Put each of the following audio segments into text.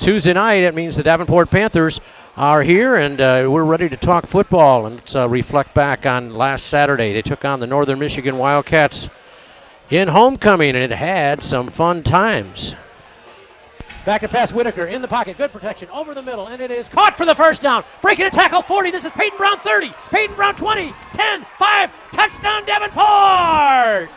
Tuesday night. It means the Davenport Panthers are here, and we're ready to talk football. And let's reflect back on last Saturday. They took on the Northern Michigan Wildcats in homecoming, and it had some fun times. Back to pass, Whitaker in the pocket. Good protection over the middle, and it is caught for the first down. Breaking a tackle, 40. This is Peyton Brown, 30. Peyton Brown, 20, 10, 5. Touchdown, Davenport!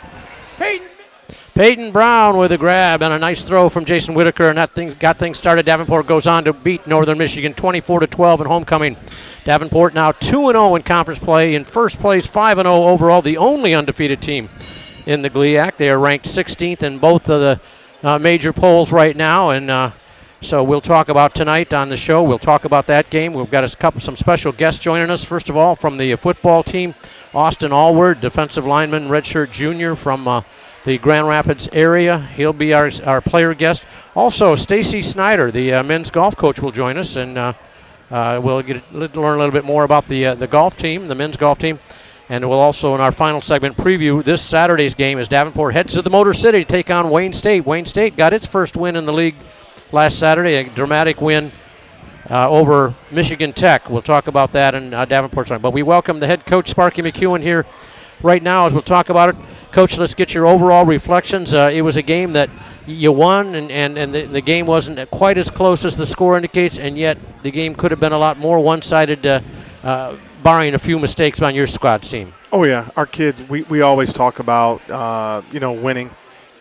Peyton Brown with a grab and a nice throw from Jason Whitaker, and that thing got things started. Davenport goes on to beat Northern Michigan 24-12 in homecoming. Davenport now 2-0 in conference play. In first place, 5-0 overall, the only undefeated team in the GLIAC. They are ranked 16th in both of the major polls right now, and so we'll talk about tonight on the show. We'll talk about that game. We've got some special guests joining us. First of all, from the football team, Austin Allward, defensive lineman, redshirt junior from the Grand Rapids area. He'll be our player guest. Also, Stacy Snider, the men's golf coach, will join us, and we'll learn a little bit more about the golf team, the men's golf team. And we'll also, in our final segment, preview this Saturday's game as Davenport heads to the Motor City to take on Wayne State. Wayne State got its first win in the league last Saturday, a dramatic win over Michigan Tech. We'll talk about that in Davenport's time. But we welcome the head coach, Sparky McEwen, here right now as we'll talk about it. Coach, let's get your overall reflections. It was a game that you won, and the game wasn't quite as close as the score indicates, and yet the game could have been a lot more one-sided, barring a few mistakes on your squad's team. Oh, yeah. Our kids, we always talk about, winning,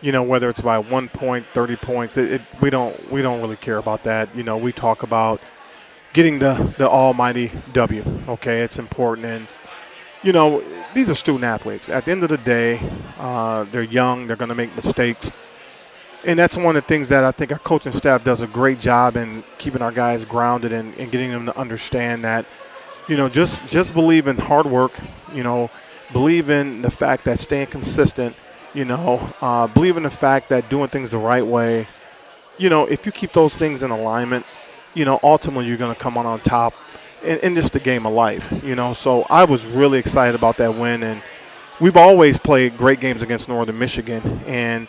whether it's by 1 point, 30 points. We don't really care about that. We talk about getting the almighty W, okay? It's important. And, these are student athletes. At the end of the day, they're young. They're going to make mistakes. And that's one of the things that I think our coaching staff does a great job in keeping our guys grounded and getting them to understand that, just believe in hard work, believe in the fact that staying consistent, believe in the fact that doing things the right way. If you keep those things in alignment, ultimately you're going to come on top in just the game of life, So I was really excited about that win, and we've always played great games against Northern Michigan, and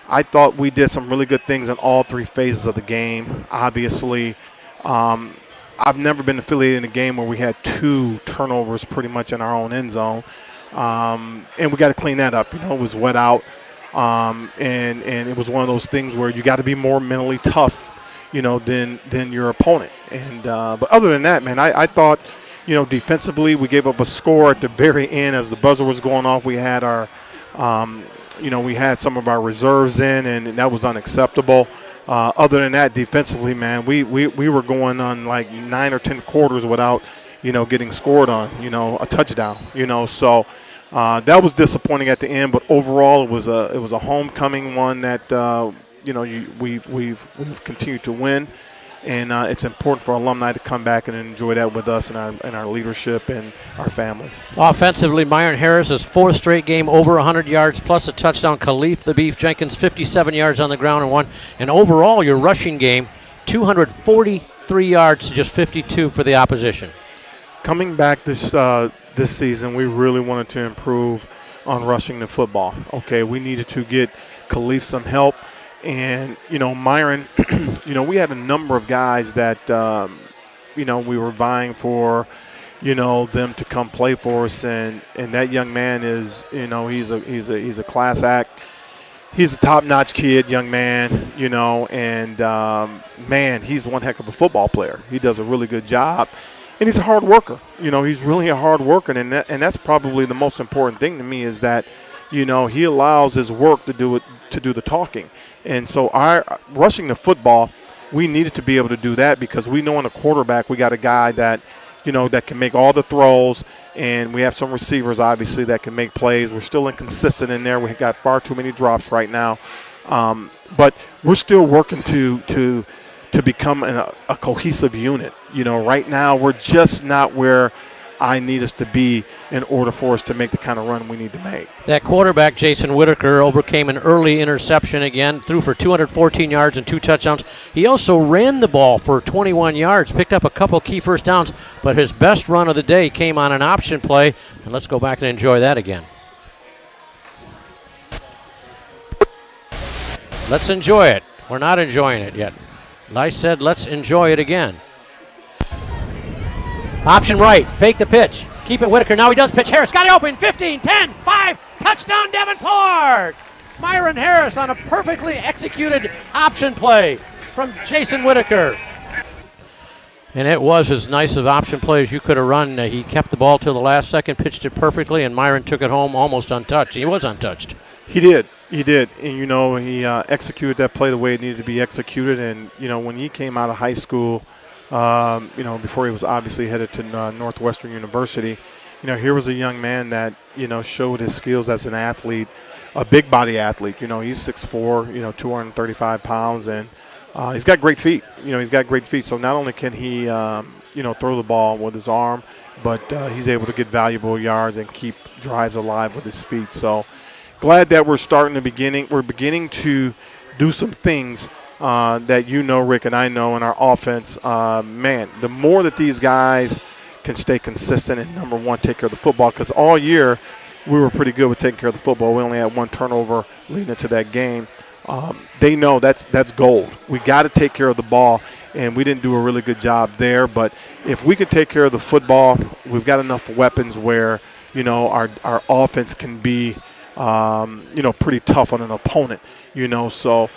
I thought we did some really good things in all three phases of the game. Obviously, I've never been affiliated in a game where we had 2 turnovers pretty much in our own end zone, and we got to clean that up. It was wet out, and it was one of those things where you got to be more mentally tough, than your opponent. And but other than that, man, I thought, defensively we gave up a score at the very end as the buzzer was going off. We had our, we had some of our reserves in, and that was unacceptable. Other than that, defensively, man, we were going on like 9 or 10 quarters without, getting scored on, a touchdown, So that was disappointing at the end, but overall it was a homecoming one that we've continued to win, and it's important for alumni to come back and enjoy that with us and our leadership and our families. Offensively, Myron Harris' 4th straight game over 100 yards plus a touchdown. Khalif the Beef Jenkins 57 yards on the ground and 1. And overall, your rushing game 243 yards to just 52 for the opposition. Coming back this season, we really wanted to improve on rushing the football. Okay, we needed to get Khalif some help. And, Myron, we had a number of guys that, we were vying for, them to come play for us. And that young man is, he's a class act. He's a top-notch kid, young man, and, man, he's one heck of a football player. He does a really good job. And he's a hard worker. He's really a hard worker. And that's probably the most important thing to me is that, he allows his work to do the talking. And so our rushing the football, we needed to be able to do that because we know in a quarterback we got a guy that, that can make all the throws, and we have some receivers, obviously, that can make plays. We're still inconsistent in there. We've got far too many drops right now. But we're still working to become a cohesive unit. Right now we're just not where I need us to be in order for us to make the kind of run we need to make. That quarterback, Jason Whitaker, overcame an early interception again, threw for 214 yards and 2 touchdowns. He also ran the ball for 21 yards, picked up a couple key first downs, but his best run of the day came on an option play. And let's go back and enjoy that again. Let's enjoy it. We're not enjoying it yet. I said, let's enjoy it again. Option right, fake the pitch. Keep it Whitaker. Now he does pitch. Harris got it open. 15, 10, 5. Touchdown Davenport. Myron Harris on a perfectly executed option play from Jason Whitaker. And it was as nice of option play as you could have run. He kept the ball till the last second, pitched it perfectly, and Myron took it home almost untouched. He was untouched. He did. And, he executed that play the way it needed to be executed. And, when he came out of high school, before he was obviously headed to Northwestern University, here was a young man that, showed his skills as an athlete, a big body athlete. He's 6'4", 235 pounds, and he's got great feet. He's got great feet. So not only can he, throw the ball with his arm, but he's able to get valuable yards and keep drives alive with his feet. So glad that we're beginning to do some things that Rick, and I know in our offense. The more that these guys can stay consistent and, number one, take care of the football, because all year we were pretty good with taking care of the football. We only had one turnover leading into that game. They know that's gold. We got to take care of the ball, and we didn't do a really good job there. But if we could take care of the football, we've got enough weapons where, our offense can be, pretty tough on an opponent, So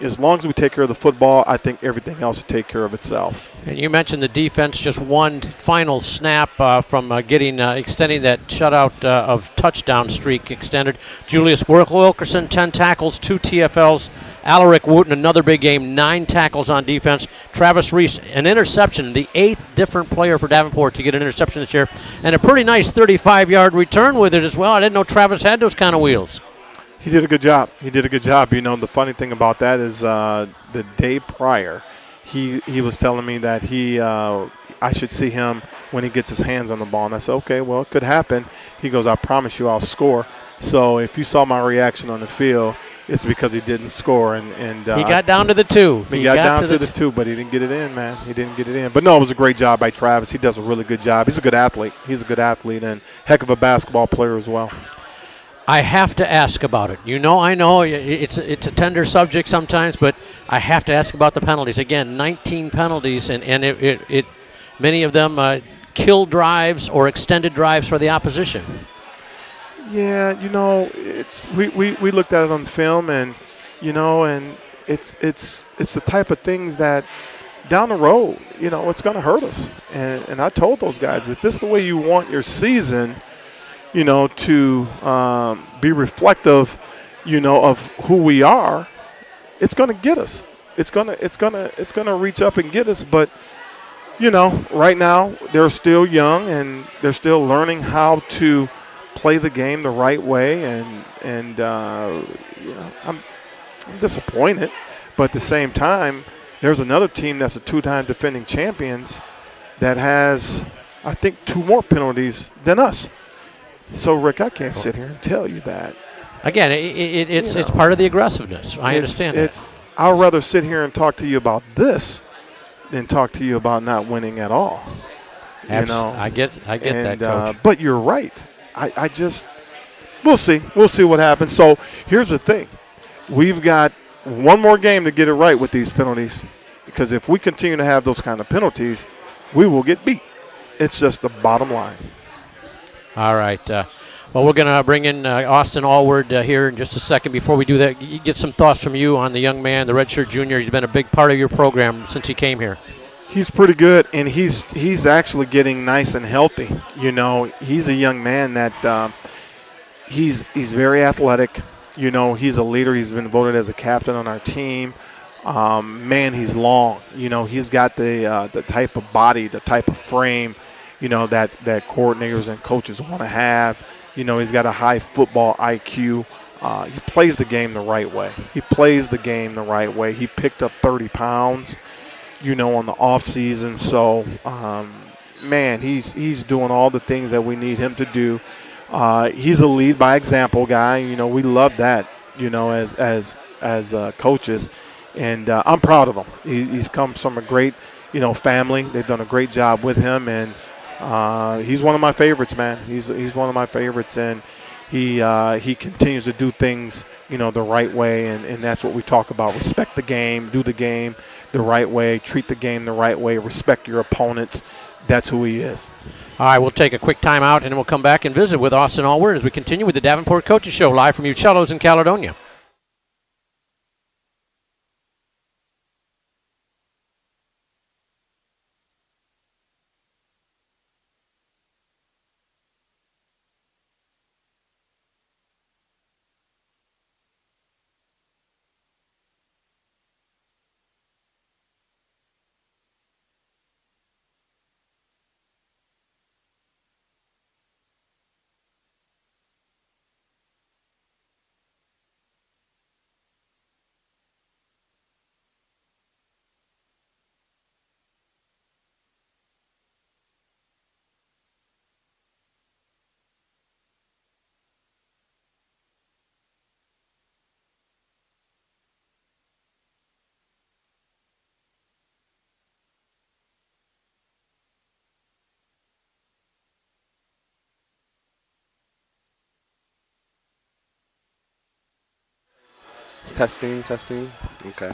as long as we take care of the football, I think everything else will take care of itself. And you mentioned the defense, just one final snap from extending that shutout of touchdown streak extended. Julius Wilkerson, 10 tackles, 2 TFLs. Alaric Wooten, another big game, 9 tackles on defense. Travis Reese, an interception, the 8th different player for Davenport to get an interception this year. And a pretty nice 35-yard return with it as well. I didn't know Travis had those kind of wheels. He did a good job. The funny thing about that is the day prior, he was telling me that I should see him when he gets his hands on the ball. And I said, okay, well, it could happen. He goes, I promise you I'll score. So if you saw my reaction on the field, it's because he didn't score. And he got down to the 2. He got down to the 2, but he didn't get it in, man. He didn't get it in. But, no, it was a great job by Travis. He does a really good job. He's a good athlete. And heck of a basketball player as well. I have to ask about it. I know it's a tender subject sometimes, but I have to ask about the penalties. Again, 19 penalties, and it many of them kill drives or extended drives for the opposition. Yeah, it's we looked at it on film, and and it's the type of things that down the road, it's going to hurt us. And I told those guys, if this is the way you want your season, to be reflective, of who we are, it's going to get us. It's going to reach up and get us. But, right now they're still young and they're still learning how to play the game the right way. And I'm disappointed. But at the same time, there's another team that's a 2-time defending champions that has, I think, 2 more penalties than us. So, Rick, I can't sit here and tell you that. Again, it's part of the aggressiveness. I understand that. I'd rather sit here and talk to you about this than talk to you about not winning at all. I get that, Coach. But you're right. We'll see. We'll see what happens. So, here's the thing. We've got one more game to get it right with these penalties, because if we continue to have those kind of penalties, we will get beat. It's just the bottom line. All right. Well, we're going to bring in Austin Allward here in just a second. Before we do that, get some thoughts from you on the young man, the redshirt junior. He's been a big part of your program since he came here. He's pretty good, and he's actually getting nice and healthy. He's a young man that he's very athletic. He's a leader. He's been voted as a captain on our team. He's long. He's got the type of body, the type of frame, that coordinators and coaches want to have. He's got a high football IQ. He plays the game the right way. He picked up 30 pounds, on the off season. So, he's doing all the things that we need him to do. He's a lead by example guy. We love that, as coaches. And I'm proud of him. He's come from a great, family. They've done a great job with him, and he's one of my favorites, man. He's one of my favorites, and he continues to do things, the right way, and that's what we talk about. Respect the game, do the game the right way, treat the game the right way, respect your opponents. That's who he is. All right, we'll take a quick time out, and then we'll come back and visit with Austin Allward as we continue with the Davenport Coaches Show live from Uccello's in Caledonia. Testing. Okay.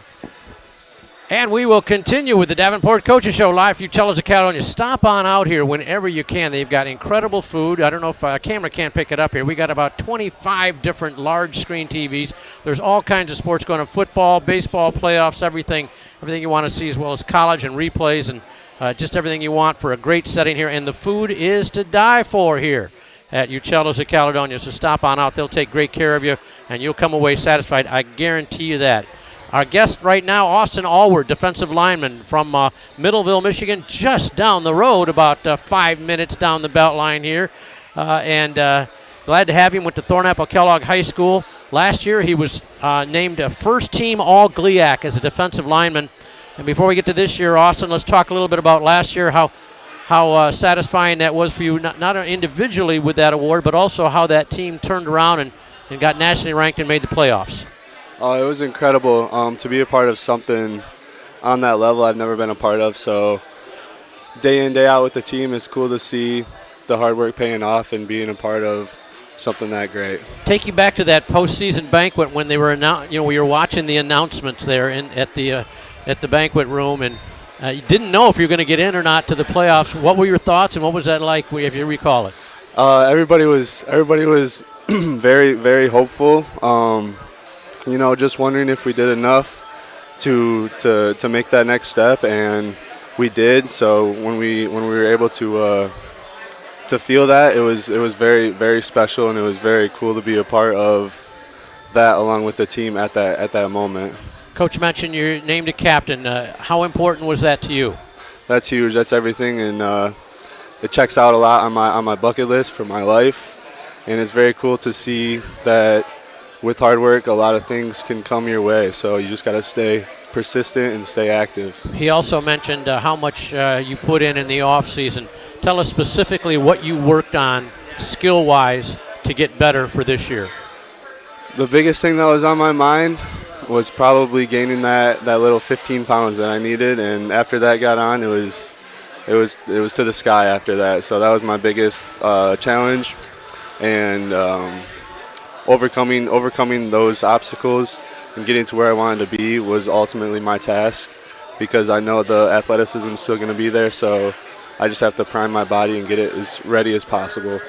And we will continue with the Davenport Coaches Show live from Uccello's of Caledonia. Stop on out here whenever you can. They've got incredible food. I don't know if a camera can't pick it up here. We got about 25 different large screen TVs. There's all kinds of sports going on: football, baseball, playoffs, everything you want to see, as well as college and replays, and just everything you want for a great setting here. And the food is to die for here at Uccello's of Caledonia. So stop on out. They'll take great care of you, and you'll come away satisfied. I guarantee you that. Our guest right now, Austin Allward, defensive lineman from Middleville, Michigan, just down the road, about 5 minutes down the belt line here. And glad to have him. Went to Thornapple Kellogg High School. Last year he was named a first-team All-GLIAC as a defensive lineman. And before we get to this year, Austin, let's talk a little bit about last year, how satisfying that was for you, not individually with that award, but also how that team turned around and got nationally ranked and made the playoffs. It was incredible to be a part of something on that level I've never been a part of. So day in, day out with the team, it's cool to see the hard work paying off and being a part of something that great. Take you back to that postseason banquet when they were we were watching the announcements there at the banquet room, and you didn't know if you were going to get in or not to the playoffs. What were your thoughts, and what was that like, if you recall it? Everybody was very, very hopeful. Just wondering if we did enough to make that next step, and we did. So when we were able to feel that, it was very, very special, and it was very cool to be a part of that along with the team at that moment. Coach mentioned you're named a captain. How important was that to you? That's huge. That's everything, and it checks out a lot on my bucket list for my life, and it's very cool to see that with hard work, a lot of things can come your way. So you just got to stay persistent and stay active. He also mentioned how much you put in the off season. Tell us specifically what you worked on skill-wise to get better for this year. The biggest thing that was on my mind was probably gaining that little 15 pounds that I needed, and after that got on, it was to the sky after that. So that was my biggest challenge, and overcoming those obstacles and getting to where I wanted to be was ultimately my task, because I know the athleticism is still going to be there, so I just have to prime my body and get it as ready as possible.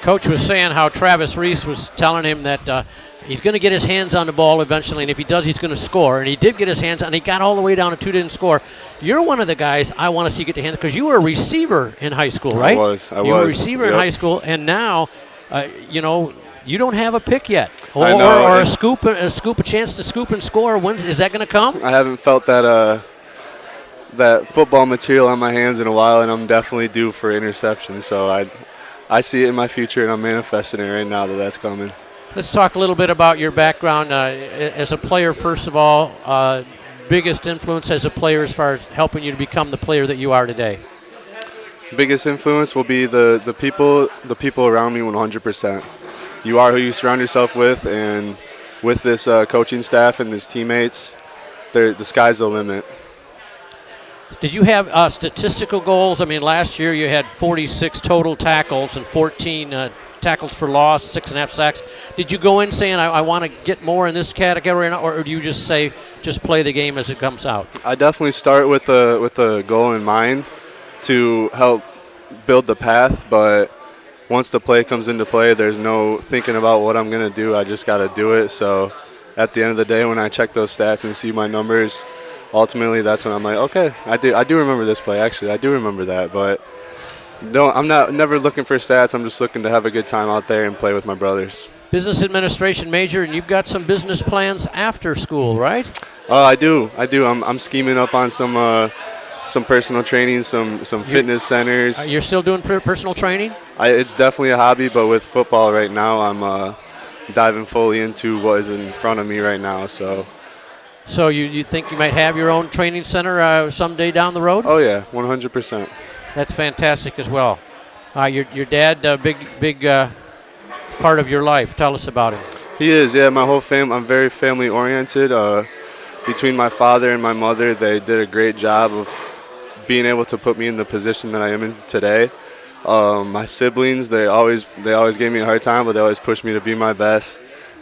Coach was saying how Travis Reese was telling him that he's going to get his hands on the ball eventually, and if he does, he's going to score. And he did get his hands on. He got all the way down to 2, didn't score. You're one of the guys I want to see get the hands, because you were a receiver in high school, right? I was. You were a receiver in high school, and now, you don't have a pick yet, or a chance to scoop and score. When is that going to come? I haven't felt that football material on my hands in a while, and I'm definitely due for interception. So I see it in my future, and I'm manifesting it right now that's coming. Let's talk a little bit about your background as a player. First of all, biggest influence as a player as far as helping you to become the player that you are today. Biggest influence will be the people around me 100%. You are who you surround yourself with, and with this coaching staff and these teammates, the sky's the limit. Did you have statistical goals? I mean, last year you had 46 total tackles and 14 tackles for loss, 6.5 sacks. Did you go in saying, I want to get more in this category, or do you just say, just play the game as it comes out? I definitely start with a goal in mind to help build the path, but once the play comes into play, there's no thinking about what I'm going to do. I just got to do it. So at the end of the day, when I check those stats and see my numbers, ultimately that's when I'm like, okay, I do remember this play. Actually, I do remember that. But no, I'm never looking for stats. I'm just looking to have a good time out there and play with my brothers. Business administration major, and you've got some business plans after school, right? I do. I'm scheming up on some personal training, some fitness centers. You're still doing personal training? It's definitely a hobby, but with football right now, I'm diving fully into what is in front of me right now. So you think you might have your own training center someday down the road? Oh yeah, 100%. That's fantastic as well. Your dad, big part of your life. Tell us about him. He is, yeah. My whole family. I'm very family oriented. Between my father and my mother, they did a great job of being able to put me in the position that I am in today. My siblings, they always gave me a hard time, but they always pushed me to be my best.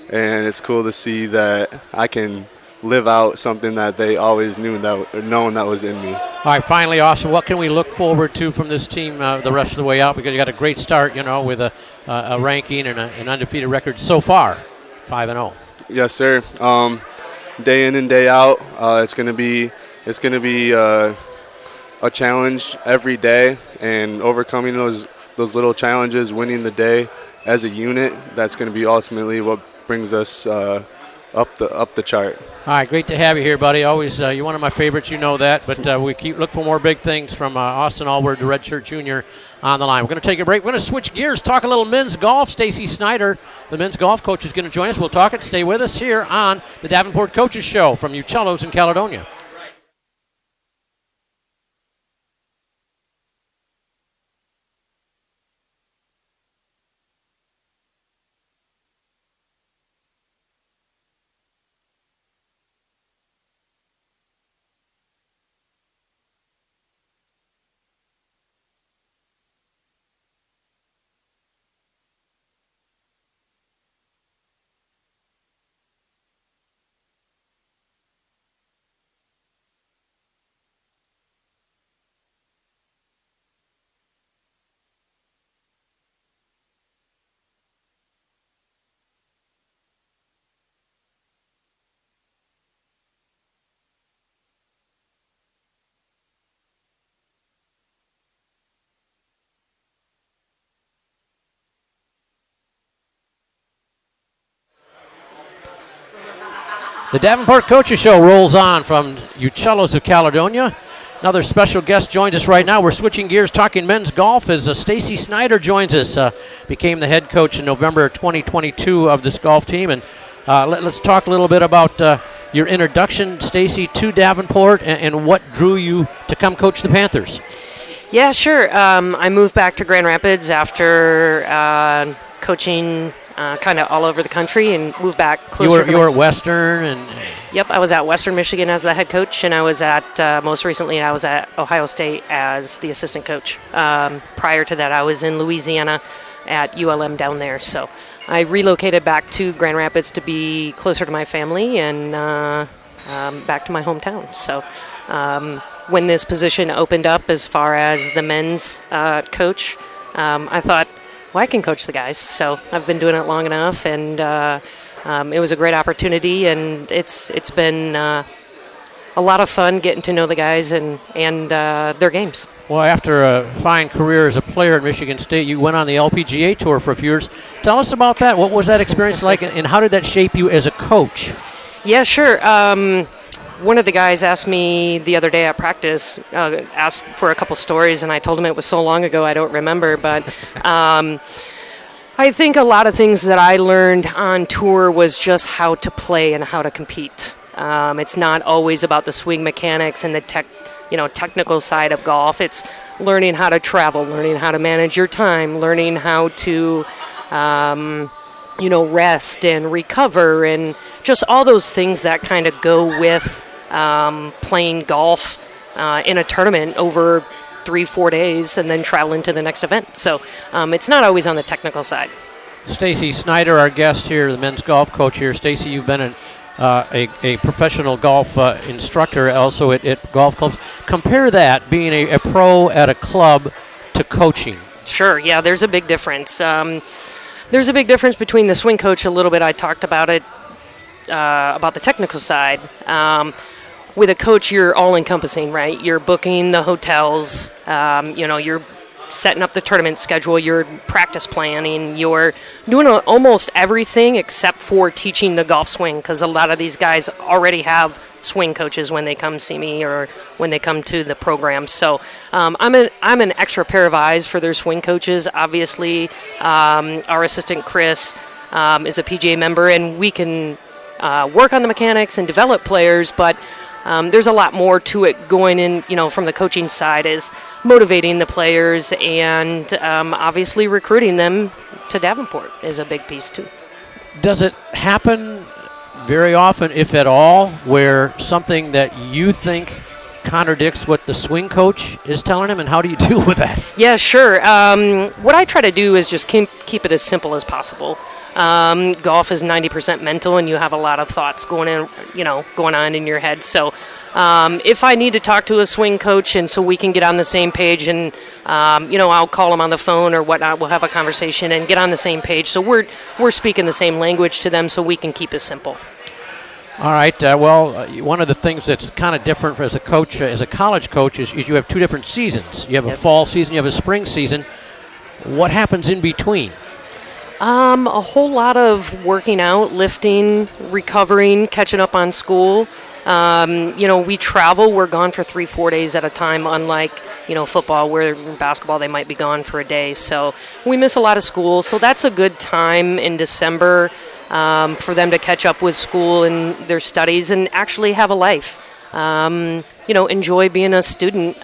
And it's cool to see that I can live out something that they always known that was in me. All right, finally, Austin, what can we look forward to from this team the rest of the way out? Because you got a great start, with a ranking and an undefeated record so far, 5-0. Yes, sir. Day in and day out, it's going to be a challenge every day, and overcoming those little challenges, winning the day as a unit. That's going to be ultimately what brings us up the chart. All right, great to have you here, buddy. Always, you're one of my favorites, you know that. But we look for more big things from Austin Allward, the redshirt junior, on the line. We're going to take a break. We're going to switch gears, talk a little men's golf. Stacy Snider, the men's golf coach, is going to join us. We'll talk it. Stay with us here on the Davenport Coaches Show from Uccello's in Caledonia. The Davenport Coaches Show rolls on from Uccello's of Caledonia. Another special guest joins us right now. We're switching gears, talking men's golf as Stacy Snider joins us. Became the head coach in November 2022 of this golf team. And let's talk a little bit about your introduction, Stacy, to Davenport and what drew you to come coach the Panthers. Yeah, sure. I moved back to Grand Rapids after coaching kind of all over the country and moved back closer. You were at Western and. Yep, I was at Western Michigan as the head coach, and I was at most recently I was at Ohio State as the assistant coach. Prior to that, I was in Louisiana at ULM down there. So I relocated back to Grand Rapids to be closer to my family and back to my hometown. So when this position opened up as far as the men's coach, I thought, well, I can coach the guys. So I've been doing it long enough, and it was a great opportunity, and it's been a lot of fun getting to know the guys and their games. Well, after a fine career as a player at Michigan State, you went on the LPGA tour for a few years. Tell us about that. What was that experience like, and how did that shape you as a coach? Yeah, sure. One of the guys asked me the other day at practice, asked for a couple stories, and I told him it was so long ago I don't remember, but I think a lot of things that I learned on tour was just how to play and how to compete. It's not always about the swing mechanics and the technical side of golf. It's learning how to travel, learning how to manage your time, learning how to rest and recover, and just all those things that kind of go with playing golf in a tournament over 3-4 days and then traveling to the next event. So it's not always on the technical side. Stacy Snider, our guest here, the men's golf coach here. Stacy, you've been a professional golf instructor also at golf clubs. Compare that, being a pro at a club, to coaching. Sure, yeah, there's a big difference. There's a big difference between the swing coach a little bit. I talked about it, about the technical side. With a coach, you're all-encompassing, right? You're booking the hotels, you're setting up the tournament schedule, you're practice planning, you're doing almost everything except for teaching the golf swing, because a lot of these guys already have swing coaches when they come see me or when they come to the program. So I'm an extra pair of eyes for their swing coaches. Obviously, our assistant Chris is a PGA member, and we can work on the mechanics and develop players, but there's a lot more to it going in, from the coaching side, is motivating the players and obviously recruiting them to Davenport is a big piece too. Does it happen very often, if at all, where something that you think contradicts what the swing coach is telling him, and how do you deal with that? Yeah, sure. What I try to do is just keep it as simple as possible. Golf is 90% mental, and you have a lot of thoughts going on in your head. So if I need to talk to a swing coach and so we can get on the same page, and I'll call him on the phone or whatnot, we'll have a conversation and get on the same page. So we're speaking the same language to them, so we can keep it simple. All right. One of the things that's kind of different as a coach, as a college coach, is you have two different seasons. You have a fall season, you have a spring season. What happens in between? A whole lot of working out, lifting, recovering, catching up on school. We travel. We're gone for 3-4 days at a time, unlike, football, where in basketball they might be gone for a day. So we miss a lot of school. So that's a good time in December for them to catch up with school and their studies and actually have a life. Enjoy being a student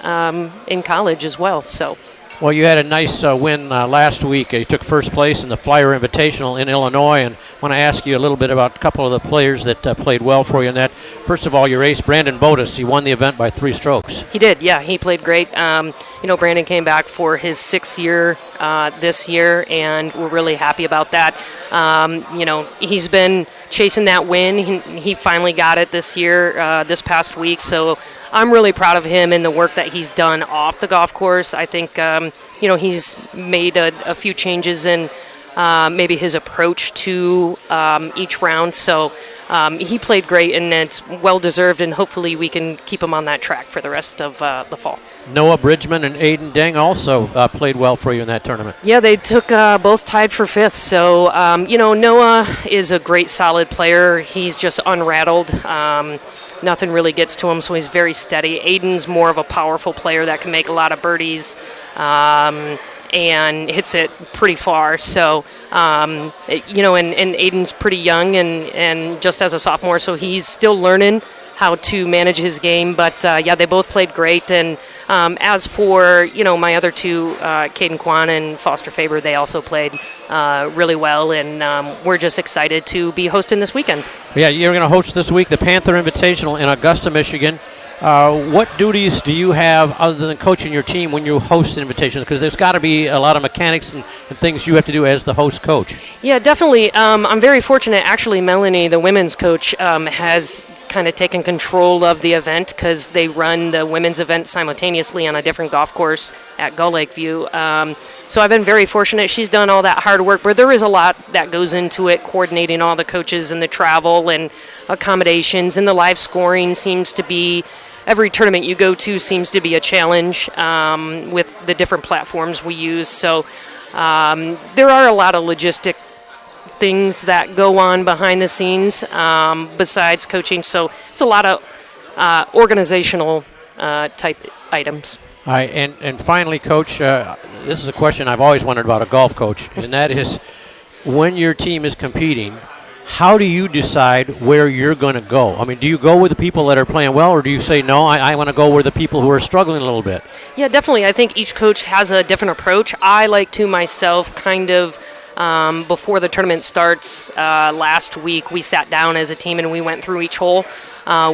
in college as well. So. Well, you had a nice win last week. You took first place in the Flyer Invitational in Illinois, and I want to ask you a little bit about a couple of the players that played well for you in that. First of all, your ace, Brandon Bodis, he won the event by 3 strokes. He did, yeah. He played great. Brandon came back for his 6th year this year, and we're really happy about that. He's been chasing that win. He finally got it this year, this past week, so I'm really proud of him and the work that he's done off the golf course. I think, he's made a few changes in maybe his approach to each round. So he played great, and it's well-deserved, and hopefully we can keep him on that track for the rest of the fall. Noah Bridgman and Aiden Deng also played well for you in that tournament. Yeah, they took both tied for 5th. So, Noah is a great, solid player. He's just unrattled. Nothing really gets to him, so he's very steady. Aiden's more of a powerful player that can make a lot of birdies and hits it pretty far. So, and Aiden's pretty young and just as a sophomore, so he's still learning how to manage his game. But, they both played great. And as for, my other two, Caden Kwan and Foster Faber, they also played really well. And we're just excited to be hosting this weekend. Yeah, you're going to host this week the Panther Invitational in Augusta, Michigan. What duties do you have other than coaching your team when you host invitations? Because there's got to be a lot of mechanics and things you have to do as the host coach. Yeah, definitely. I'm very fortunate. Actually, Melanie, the women's coach, has kind of taken control of the event because they run the women's event simultaneously on a different golf course at Gull Lake View. So I've been very fortunate. She's done all that hard work, but there is a lot that goes into it, coordinating all the coaches and the travel and accommodations, and the live scoring seems to be, every tournament you go to seems to be a challenge with the different platforms we use. So there are a lot of logistic things that go on behind the scenes besides coaching. So it's a lot of organizational type items. All right, and finally, Coach, this is a question I've always wondered about a golf coach, and that is when your team is competing, how do you decide where you're going to go? I mean, do you go with the people that are playing well, or do you say, no, I want to go where the people who are struggling a little bit? Yeah, definitely. I think each coach has a different approach. I like to myself kind of, before the tournament starts last week, we sat down as a team and we went through each hole.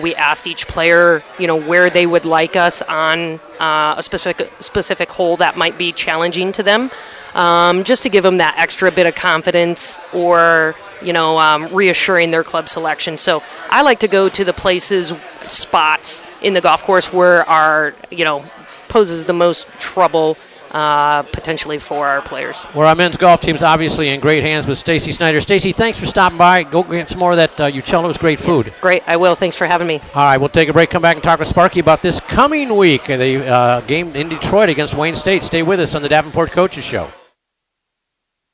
We asked each player, where they would like us on a specific hole that might be challenging to them. just to give them that extra bit of confidence or, reassuring their club selection. So I like to go to the places, spots in the golf course where poses the most trouble potentially for our players. Well, our men's golf team's obviously in great hands with Stacy Snider. Stacy, thanks for stopping by. Go get some more of that Uccello's great food. Great, I will. Thanks for having me. All right, we'll take a break, come back and talk with Sparky about this coming week, the game in Detroit against Wayne State. Stay with us on the Davenport Coaches Show.